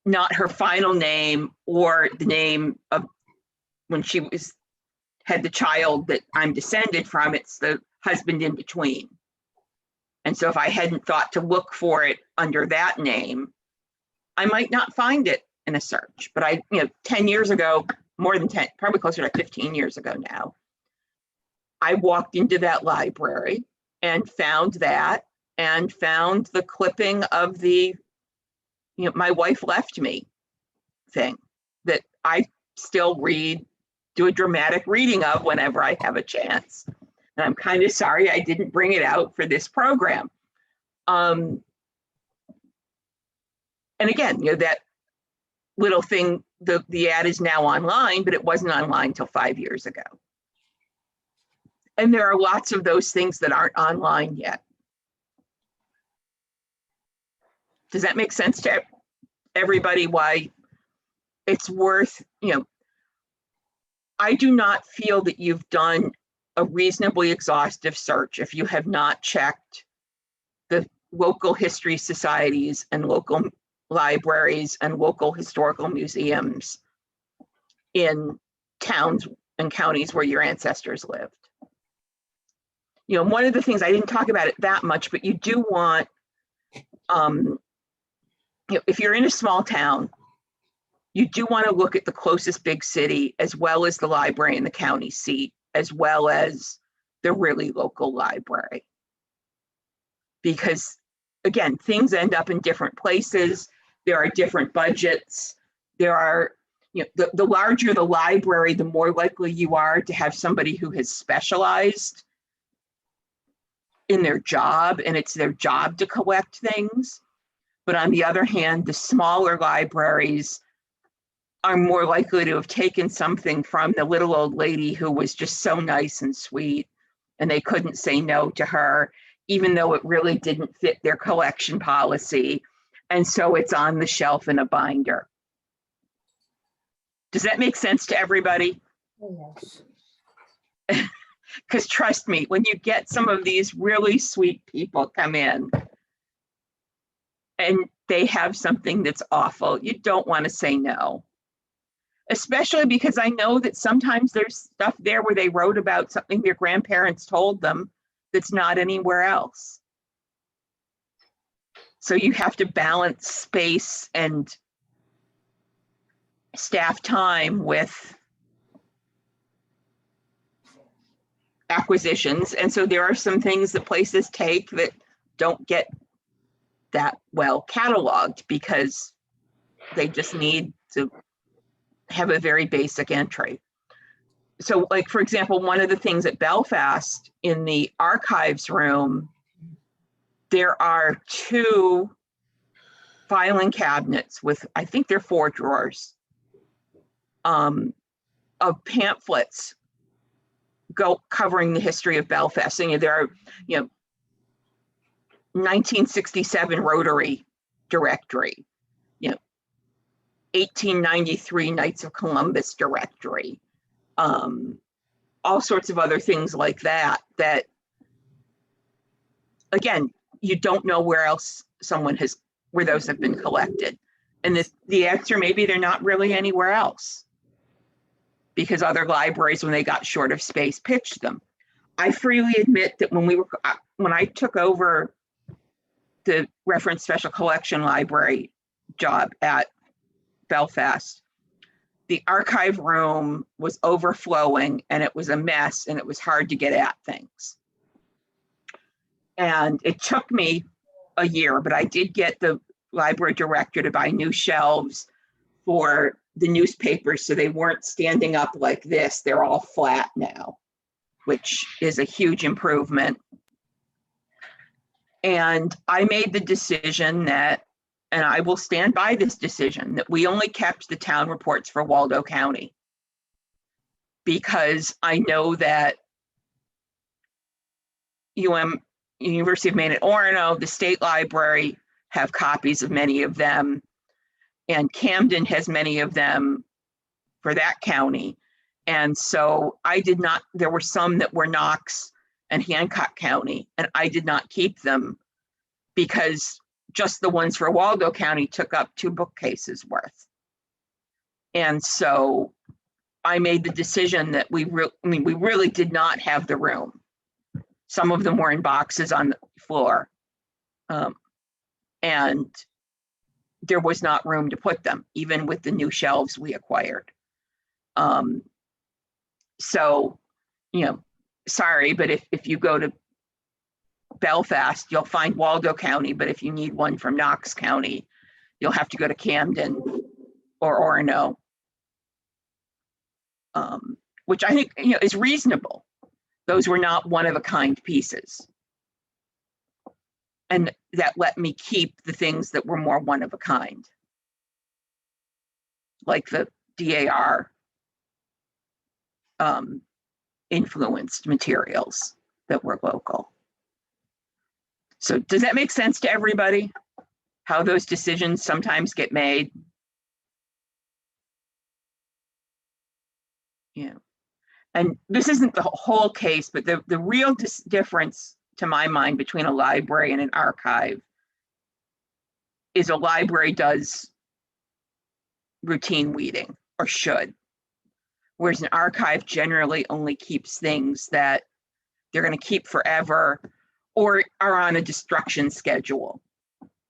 not her final name or the name of when she had the child that I'm descended from. It's the husband in between. And so if I hadn't thought to look for it under that name, I might not find it in a search. But 10 years ago, more than 10, probably closer to 15 years ago now, I walked into that library and found that, and found the clipping of the, my wife left me thing that I still do a dramatic reading of whenever I have a chance. And I'm kind of sorry I didn't bring it out for this program. And again, that little thing, the ad is now online, but it wasn't online until 5 years ago. And there are lots of those things that aren't online yet. Does that make sense to everybody? Why it's worth, I do not feel that you've done a reasonably exhaustive search if you have not checked the local history societies and local libraries and local historical museums in towns and counties where your ancestors lived. One of the things, I didn't talk about it that much, but you do want, if you're in a small town, you do want to look at the closest big city, as well as the library in the county seat, as well as the really local library. Because again, things end up in different places. There are different budgets. There are, the larger the library, the more likely you are to have somebody who has specialized in their job, and it's their job to collect things. But on the other hand, the smaller libraries are more likely to have taken something from the little old lady who was just so nice and sweet, and they couldn't say no to her, even though it really didn't fit their collection policy. And so it's on the shelf in a binder. Does that make sense to everybody? Yes. Because trust me, when you get some of these really sweet people come in and they have something that's awful, you don't want to say no. Especially because I know that sometimes there's stuff there where they wrote about something their grandparents told them that's not anywhere else. So you have to balance space and staff time with acquisitions. And so there are some things that places take that don't get that well cataloged because they just need to have a very basic entry. So like, for example, one of the things at Belfast in the archives room, there are 2 filing cabinets with, I think they're 4 drawers of pamphlets covering the history of Belfast. And there are, 1967 Rotary Directory, 1893 Knights of Columbus Directory, all sorts of other things like that, that, again, you don't know where else where those have been collected. And the answer, maybe they're not really anywhere else because other libraries, when they got short of space, pitched them. I freely admit that when I took over the Reference Special Collection Library job at Belfast, the archive room was overflowing and it was a mess and it was hard to get at things. And it took me a year, but I did get the library director to buy new shelves for the newspapers so they weren't standing up like this. They're all flat now, which is a huge improvement. And I made the decision that, and I will stand by this decision, that we only kept the town reports for Waldo County, because I know that University of Maine at Orono, the State Library, have copies of many of them, and Camden has many of them for that county. And so there were some that were Knox and Hancock County, and I did not keep them because just the ones for Waldo County took up 2 bookcases worth. And so I made the decision that we really did not have the room. Some of them were in boxes on the floor. And there was not room to put them, even with the new shelves we acquired. So, you know, sorry, but if you go to Belfast, you'll find Waldo County, but if you need one from Knox County, you'll have to go to Camden or Orono, which I think, you know, is reasonable. Those were not one-of-a-kind pieces. And that let me keep the things that were more one-of-a-kind, like the DAR influenced materials that were local. So does that make sense to everybody? How those decisions sometimes get made? Yeah. And this isn't the whole case, but the real difference to my mind between a library and an archive is a library does routine weeding, or should, whereas an archive generally only keeps things that they're going to keep forever or are on a destruction schedule.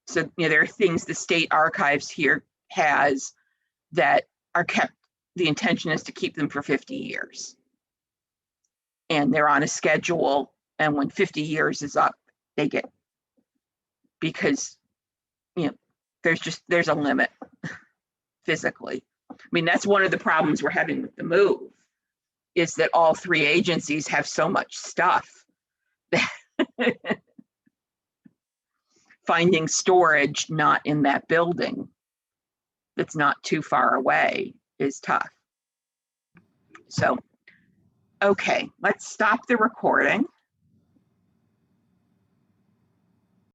So, you know, there are things the state archives here has that are kept, the intention is to keep them for 50 years. And they're on a schedule, and when 50 years is up, they get, because, you know, there's a limit physically. I mean, that's one of the problems we're having with the move, is that all three agencies have so much stuff that finding storage not in that building that's not too far away is tough. So, okay, let's stop the recording.